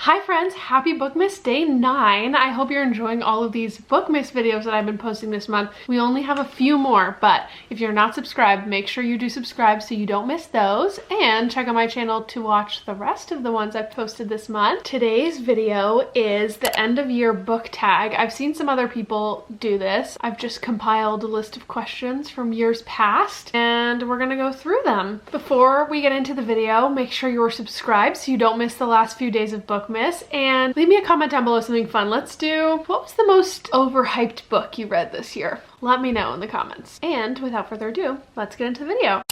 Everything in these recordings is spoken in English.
Hi friends, happy Bookmas day 9. I hope you're enjoying all of these Bookmas videos that I've been posting this month. We only have a few more, but if you're not subscribed, make sure you do subscribe so you don't miss those, and check out my channel to watch the rest of the ones I've posted this month. Today's video is the end of year book tag. I've seen some other people do this. I've just compiled a list of questions from years past and we're gonna go through them. Before we get into the video, make sure you're subscribed so you don't miss the last few days of Bookmas. And leave me a comment down below, something fun. Let's do, what was the most overhyped book you read this year? Let me know in the comments. And without further ado, let's get into the video.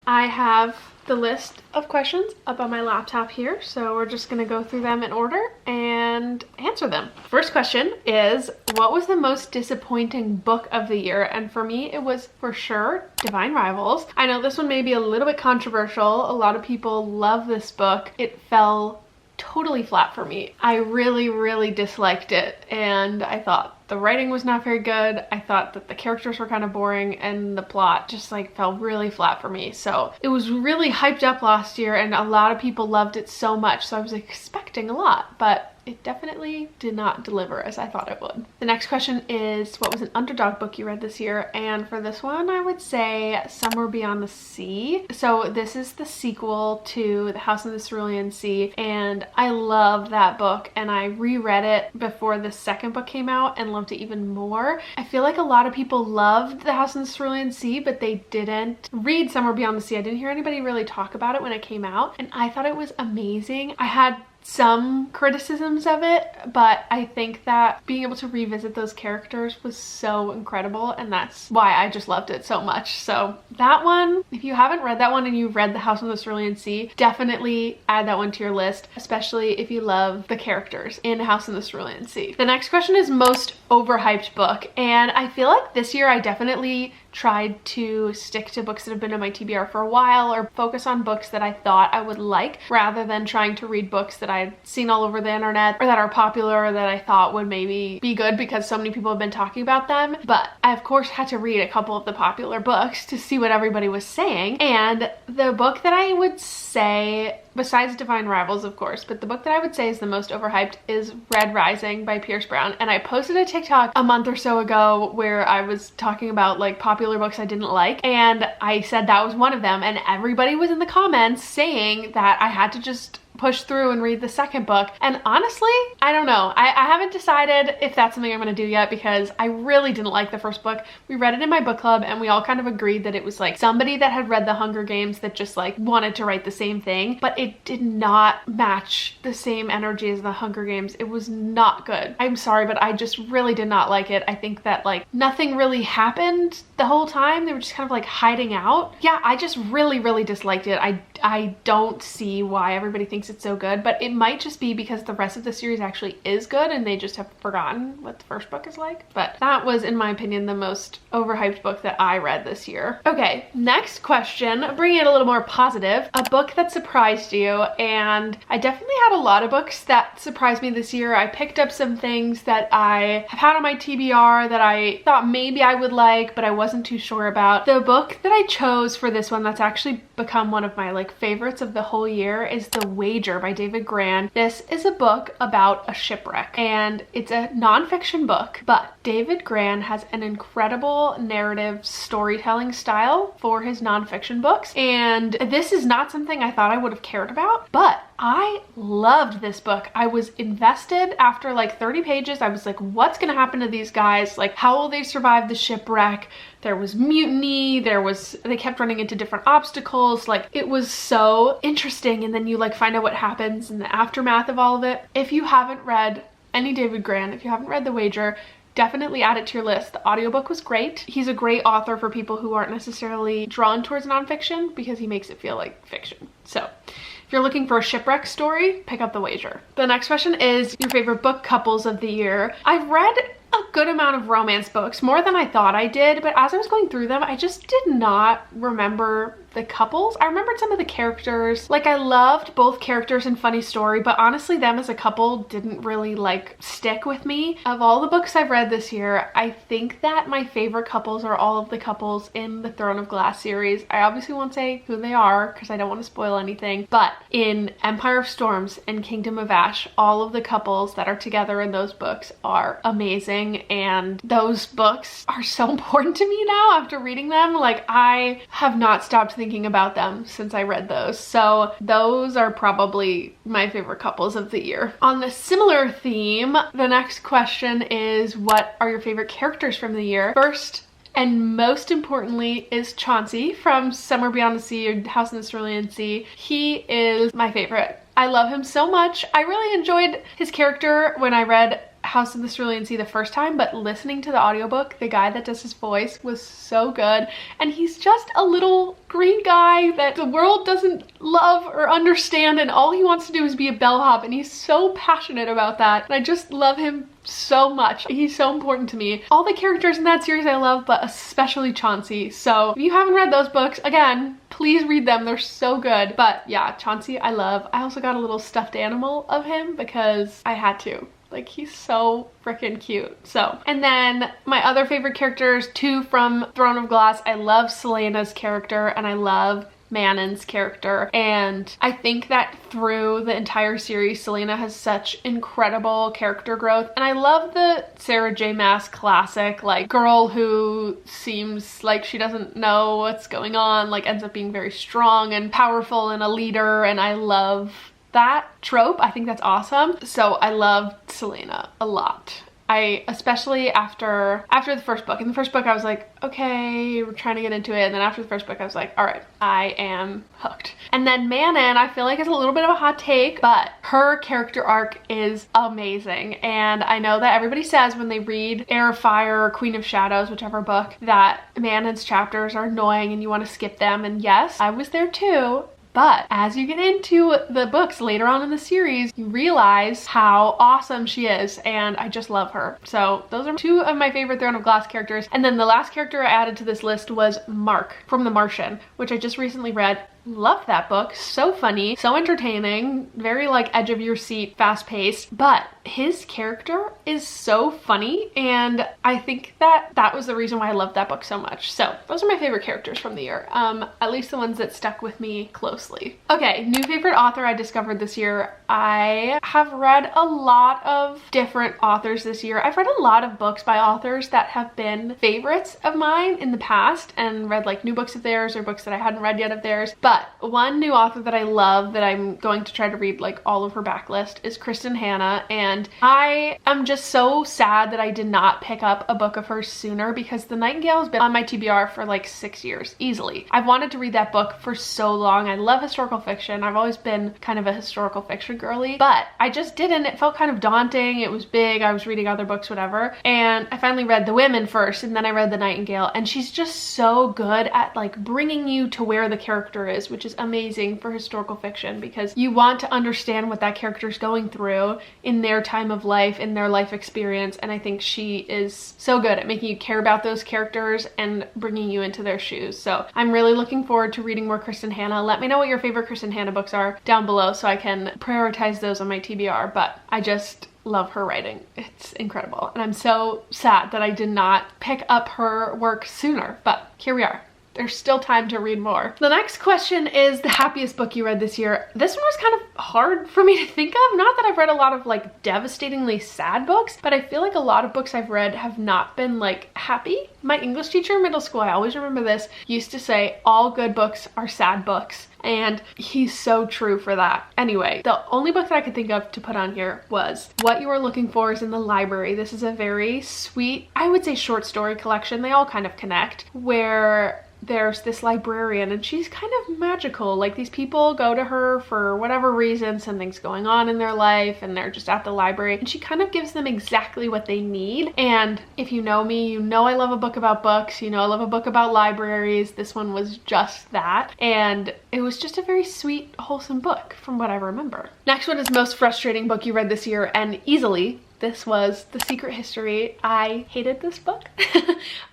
I have the list of questions up on my laptop here, so we're just gonna go through them in order and answer them. First question is, what was the most disappointing book of the year? And for me, it was for sure Divine Rivals. I know this one may be a little bit controversial. A lot of people love this book. It fell totally flat for me. I really disliked it, and I thought the writing was not very good. I thought that the characters were kind of boring and the plot just like fell really flat for me. So it was really hyped up last year and a lot of people loved it so much, so I was expecting a lot, but it definitely did not deliver as I thought it would. The next question is, what was an underdog book you read this year? And for this one, I would say Somewhere Beyond the Sea. So this is the sequel to The House in the Cerulean Sea, and I love that book, and I reread it before the second book came out and loved it even more. I feel like a lot of people loved The House in the Cerulean Sea, but they didn't read Somewhere Beyond the Sea. I didn't hear anybody really talk about it when it came out, and I thought it was amazing. I had some criticisms of it, but I think that being able to revisit those characters was so incredible, and that's why I just loved it so much. So that one, if you haven't read that one and you've read The House in the Cerulean Sea, definitely add that one to your list, especially if you love the characters in House in the Cerulean Sea. The next question is most overhyped book, and I feel like this year I definitely tried to stick to books that have been on my TBR for a while, or focus on books that I thought I would like, rather than trying to read books that I'd seen all over the internet or that are popular or that I thought would maybe be good because so many people have been talking about them. But I of course had to read a couple of the popular books to see what everybody was saying, and the book that I would say, besides Divine Rivals of course, but the book that I would say is the most overhyped is Red Rising by Pierce Brown. And I posted a TikTok a month or so ago where I was talking about like popular books I didn't like, and I said that was one of them, and everybody was in the comments saying that I had to just push through and read the second book. And honestly, I don't know. I haven't decided if that's something I'm gonna do yet, because I really didn't like the first book. We read it in my book club and we all kind of agreed that it was like somebody that had read The Hunger Games that just like wanted to write the same thing, but it did not match the same energy as The Hunger Games. It was not good. I'm sorry, but I just really did not like it. I think that like nothing really happened the whole time. They were just kind of like hiding out. Yeah, I just really disliked it. I don't see why everybody thinks it's so good, but it might just be because the rest of the series actually is good and they just have forgotten what the first book is like. But that was, in my opinion, the most overhyped book that I read this year. Okay, next question, bringing it a little more positive. A book that surprised you, and I definitely had a lot of books that surprised me this year. I picked up some things that I have had on my TBR that I thought maybe I would like, but I wasn't too sure about. The book that I chose for this one that's actually become one of my like favorites of the whole year is The Wager by David Grann. This is a book about a shipwreck, and it's a nonfiction book, but David Grann has an incredible narrative storytelling style for his nonfiction books, and this is not something I thought I would have cared about, but I loved this book. I was invested after like 30 pages. I was like, what's gonna happen to these guys? Like, how will they survive the shipwreck? There was mutiny, they kept running into different obstacles. Like, it was so interesting, and then you like find out what happens in the aftermath of all of it. If you haven't read any David Grann, if you haven't read The Wager, definitely add it to your list. The audiobook was great. He's a great author for people who aren't necessarily drawn towards nonfiction because he makes it feel like fiction. So if you're looking for a shipwreck story, pick up The Wager. The next question is your favorite book couples of the year. I've read a good amount of romance books, more than I thought I did, but as I was going through them, I just did not remember the couples. I remembered some of the characters. Like, I loved both characters in Funny Story, but honestly them as a couple didn't really like stick with me. Of all the books I've read this year, I think that my favorite couples are all of the couples in the Throne of Glass series. I obviously won't say who they are because I don't want to spoil anything, but in Empire of Storms and Kingdom of Ash, all of the couples that are together in those books are amazing, and those books are so important to me now after reading them. Like, I have not stopped thinking about them since I read those. So those are probably my favorite couples of the year. On a similar theme, the next question is, what are your favorite characters from the year? First and most importantly is Chauncey from Somewhere Beyond the Sea or House in the Cerulean Sea. He is my favorite. I love him so much. I really enjoyed his character when I read House of the Cerulean Sea the first time, but listening to the audiobook, the guy that does his voice was so good, and he's just a little green guy that the world doesn't love or understand, and all he wants to do is be a bellhop, and he's so passionate about that, and I just love him so much. He's so important to me. All the characters in that series I love, but especially Chauncey. So if you haven't read those books, again, please read them. They're so good. But yeah, Chauncey I love. I also got a little stuffed animal of him because I had to. Like, he's so freaking cute. So, and then my other favorite characters, two from Throne of Glass. I love Celaena's character and I love Manon's character, and I think that through the entire series Celaena has such incredible character growth, and I love the Sarah J Maas classic, like, girl who seems like she doesn't know what's going on, like ends up being very strong and powerful and a leader, and I love that trope. I think that's awesome. So I love Celaena a lot. Especially after the first book. In the first book I was like, okay, we're trying to get into it, and then after the first book I was like, all right, I am hooked. And then Manon, I feel like is a little bit of a hot take, but her character arc is amazing, and I know that everybody says when they read Heir of Fire or Queen of Shadows, whichever book, that Manon's chapters are annoying and you want to skip them, and yes, I was there too. But as you get into the books later on in the series, you realize how awesome she is, and I just love her. So those are two of my favorite Throne of Glass characters. And then the last character I added to this list was Mark from The Martian, which I just recently read. Love that book. So funny, so entertaining, very like edge of your seat, fast paced, but his character is so funny, and I think that was the reason why I loved that book so much. So those are my favorite characters from the year, at least the ones that stuck with me closely. Okay, new favorite author I discovered this year. I have read a lot of different authors this year. I've read a lot of books by authors that have been favorites of mine in the past, and read like new books of theirs or books that I hadn't read yet of theirs. But one new author that I love that I'm going to try to read like all of her backlist is Kristen Hanna, and I am just so sad that I did not pick up a book of hers sooner, because The Nightingale has been on my TBR for like 6 years easily. I've wanted to read that book for so long. I love historical fiction. I've always been kind of a historical fiction girly, but I just didn't. It felt kind of daunting. It was big. I was reading other books, whatever, and I finally read The Women first, and then I read The Nightingale, and she's just so good at like bringing you to where the character is, which is amazing for historical fiction, because you want to understand what that character is going through in their time of life, in their life experience, and I think she is so good at making you care about those characters and bringing you into their shoes. So I'm really looking forward to reading more Kristen Hanna. Let me know what your favorite Kristen Hanna books are down below so I can prioritize those on my TBR, but I just love her writing. It's incredible, and I'm so sad that I did not pick up her work sooner, but here we are. There's still time to read more. The next question is the happiest book you read this year. This one was kind of hard for me to think of. Not that I've read a lot of like devastatingly sad books, but I feel like a lot of books I've read have not been like happy. My English teacher in middle school, I always remember this, used to say all good books are sad books. And he's so true for that. Anyway, the only book that I could think of to put on here was What You Are Looking For Is in the Library. This is a very sweet, I would say, short story collection. They all kind of connect, where there's this librarian and she's kind of magical. Like, these people go to her for whatever reason, something's going on in their life, and they're just at the library, and she kind of gives them exactly what they need. And if you know me, you know I love a book about books, you know I love a book about libraries. This one was just that, and it was just a very sweet, wholesome book from what I remember. Next one is most frustrating book you read this year, and easily this was The Secret History. I hated this book.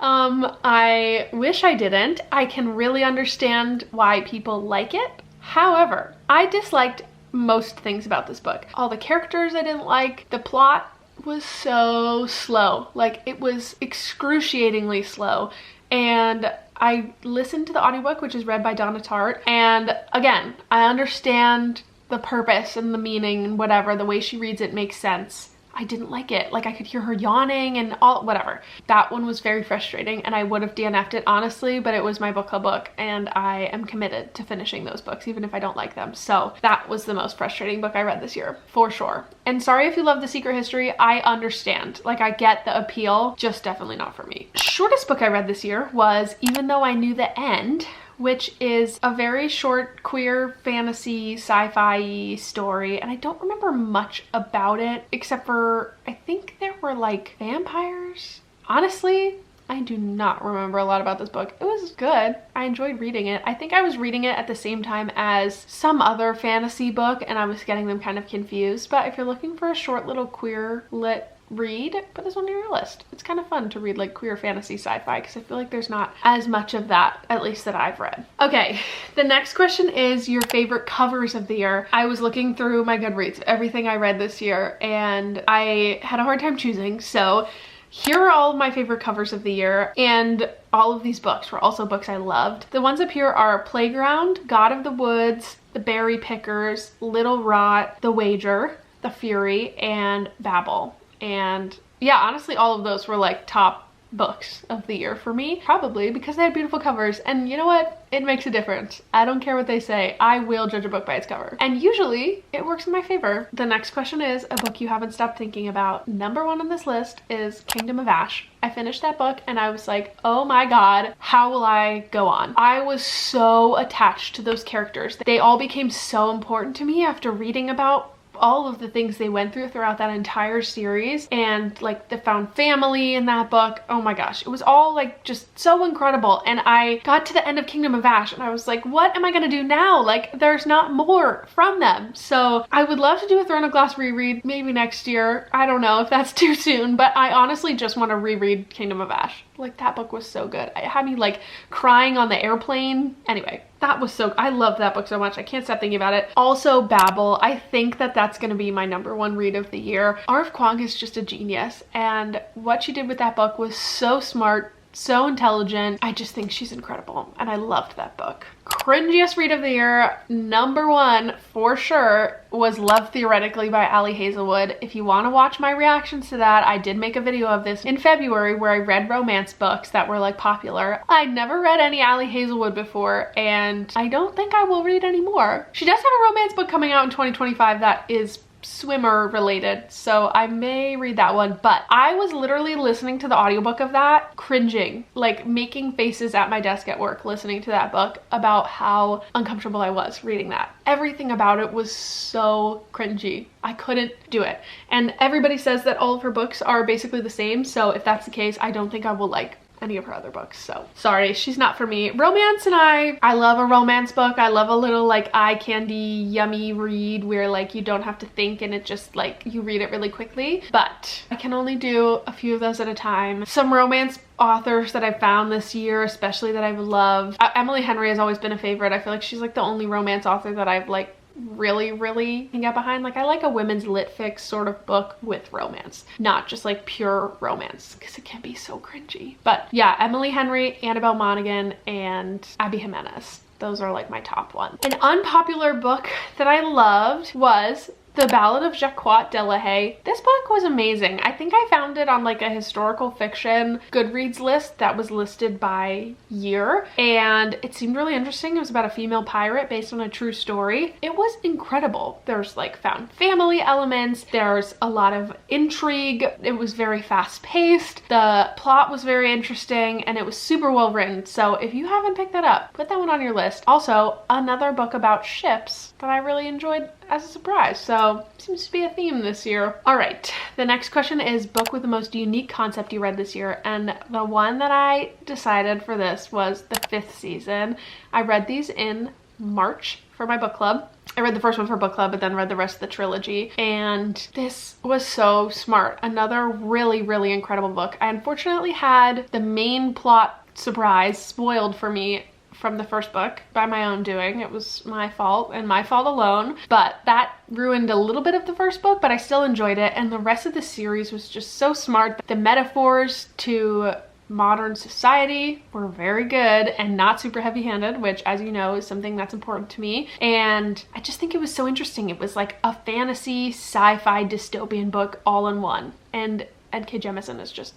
I wish I didn't. I can really understand why people like it. However, I disliked most things about this book. All the characters I didn't like. The plot was so slow. Like, it was excruciatingly slow. And I listened to the audiobook, which is read by Donna Tartt, and again, I understand the purpose and the meaning and whatever. The way she reads it makes sense. I didn't like it. Like, I could hear her yawning and all, whatever. That one was very frustrating, and I would have DNF'd it honestly, but it was my book club book, and I am committed to finishing those books even if I don't like them. So that was the most frustrating book I read this year, for sure. And sorry if you love The Secret History, I understand. Like, I get the appeal, just definitely not for me. Shortest book I read this year was Even Though I Knew the End, which is a very short queer fantasy sci-fi story, and I don't remember much about it except for I think there were like vampires. Honestly, I do not remember a lot about this book. It was good. I enjoyed reading it. I think I was reading it at the same time as some other fantasy book and I was getting them kind of confused, but if you're looking for a short little queer lit read, put this one on your list. It's kind of fun to read like queer fantasy sci-fi because I feel like there's not as much of that, at least that I've read. Okay, the next question is your favorite covers of the year. I was looking through my Goodreads, everything I read this year, and I had a hard time choosing, so here are all of my favorite covers of the year, and all of these books were also books I loved. The ones up here are Playground, God of the Woods, The Berry Pickers, Little Rot, The Wager, The Fury, and Babel. And yeah, honestly, all of those were like top books of the year for me, probably because they had beautiful covers. And you know what? It makes a difference. I don't care what they say. I will judge a book by its cover. And usually it works in my favor. The next question is a book you haven't stopped thinking about. Number one on this list is Kingdom of Ash. I finished that book and I was like, oh my God, how will I go on? I was so attached to those characters. They all became so important to me after reading about all of the things they went through throughout that entire series, and like the found family in that book. Oh my gosh, it was all like just so incredible. And I got to the end of Kingdom of Ash and I was like, what am I gonna do now? Like, there's not more from them. So I would love to do a Throne of Glass reread maybe next year. I don't know if that's too soon, but I honestly just want to reread Kingdom of Ash. Like, that book was so good. It had me like crying on the airplane. Anyway, that was so, I loved that book so much. I can't stop thinking about it. Also Babel, I think that that's gonna be my number one read of the year. R.F. Kuang is just a genius, and what she did with that book was so smart, so intelligent. I just think she's incredible, and I loved that book. Cringiest read of the year, number one for sure, was Love Theoretically by Ali Hazelwood. If you want to watch my reactions to that, I did make a video of this in February where I read romance books that were like popular. I'd never read any Ali Hazelwood before, and I don't think I will read any more. She does have a romance book coming out in 2025 that is swimmer related, so I may read that one, but I was literally listening to the audiobook of that, cringing, like making faces at my desk at work listening to that book about how uncomfortable I was reading that. Everything about it was so cringy. I couldn't do it. And everybody says that all of her books are basically the same, so if that's the case, I don't think I will like any of her other books. So sorry, she's not for me. Romance, and I love a romance book. I love a little like eye candy yummy read where like you don't have to think and it just like you read it really quickly, but I can only do a few of those at a time. Some romance authors that I've found this year, especially that I've loved. Emily Henry has always been a favorite. I feel like she's like the only romance author that I've like really can get behind. Like, I like a women's lit fic sort of book with romance, not just like pure romance, because it can be so cringy. But yeah, Emily Henry, Annabelle Monaghan, and Abby Jimenez. Those are like my top ones. An unpopular book that I loved was The Ballad of Jacquot de la Haye. This book was amazing. I think I found it on like a historical fiction Goodreads list that was listed by year, and it seemed really interesting. It was about a female pirate based on a true story. It was incredible. There's like found family elements. There's a lot of intrigue. It was very fast paced. The plot was very interesting, and it was super well written. So if you haven't picked that up, put that one on your list. Also, another book about ships that I really enjoyed as a surprise. So seems to be a theme this year. All right, the next question is book with the most unique concept you read this year, and the one that I decided for this was The Fifth Season. I read these in March for my book club. I read the first one for book club, but then read the rest of the trilogy. And this was so smart. Another really, really incredible book. I unfortunately had the main plot surprise spoiled for me from the first book by my own doing. It was my fault and my fault alone, but that ruined a little bit of the first book, but I still enjoyed it. And the rest of the series was just so smart. The metaphors to modern society were very good and not super heavy-handed, which, as you know, is something that's important to me. And I just think it was so interesting. It was like a fantasy sci-fi dystopian book all in one. And N.K. Jemisin is just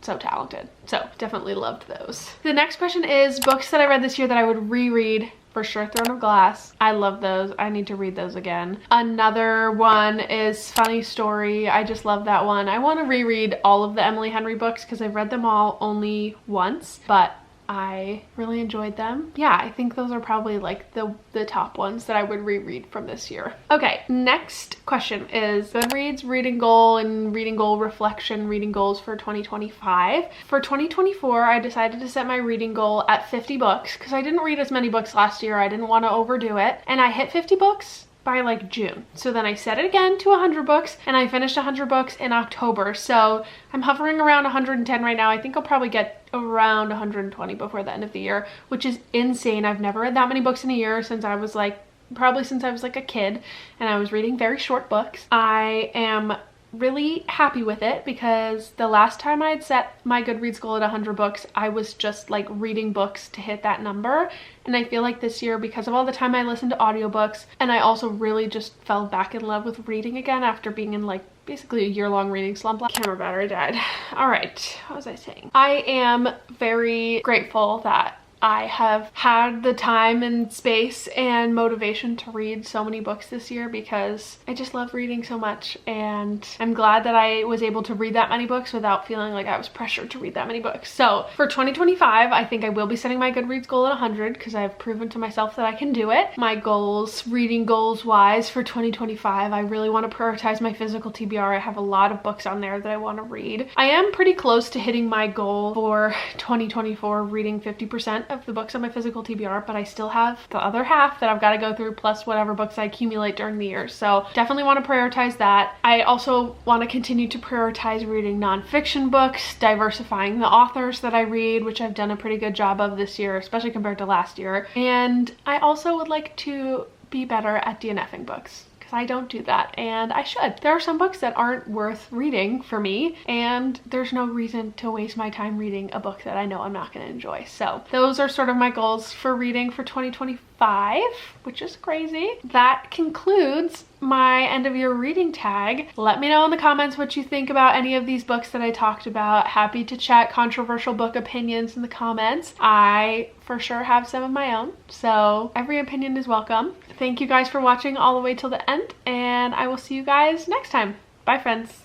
so talented. So definitely loved those. The next question is books that I read this year that I would reread. For sure, Throne of Glass. I love those. I need to read those again. Another one is Funny Story. I just love that one. I want to reread all of the Emily Henry books because I've read them all only once, but I really enjoyed them. Yeah, I think those are probably like the top ones that I would reread from this year. Okay, next question is Goodreads reading goal and reading goal reflection, reading goals for 2025. For 2024, I decided to set my reading goal at 50 books because I didn't read as many books last year. I didn't want to overdo it, and I hit 50 books by like June. So then I set it again to 100 books and I finished 100 books in October. So I'm hovering around 110 right now. I think I'll probably get around 120 before the end of the year, which is insane. I've never read that many books in a year since I was like, probably since I was like a kid, and I was reading very short books. I am really happy with it because the last time I had set my Goodreads goal at 100 books, I was just like reading books to hit that number. And I feel like this year, because of all the time I listened to audiobooks, and I also really just fell back in love with reading again after being in like basically a year-long reading slump. Camera battery died. All right, what was I saying? I am very grateful that I have had the time and space and motivation to read so many books this year because I just love reading so much, and I'm glad that I was able to read that many books without feeling like I was pressured to read that many books. So for 2025, I think I will be setting my Goodreads goal at 100 because I've proven to myself that I can do it. My goals, reading goals wise for 2025, I really want to prioritize my physical TBR. I have a lot of books on there that I want to read. I am pretty close to hitting my goal for 2024, reading 50% of the books on my physical TBR, but I still have the other half that I've got to go through, plus whatever books I accumulate during the year. So definitely want to prioritize that. I also want to continue to prioritize reading nonfiction books, diversifying the authors that I read, which I've done a pretty good job of this year, especially compared to last year. And I also would like to be better at DNFing books. I don't do that, and I should. There are some books that aren't worth reading for me, and there's no reason to waste my time reading a book that I know I'm not going to enjoy. So those are sort of my goals for reading for 2025, which is crazy. That concludes my end of year reading tag. Let me know in the comments what you think about any of these books that I talked about. Happy to chat controversial book opinions in the comments. I for sure have some of my own, so every opinion is welcome. Thank you guys for watching all the way till the end, and I will see you guys next time. Bye, friends.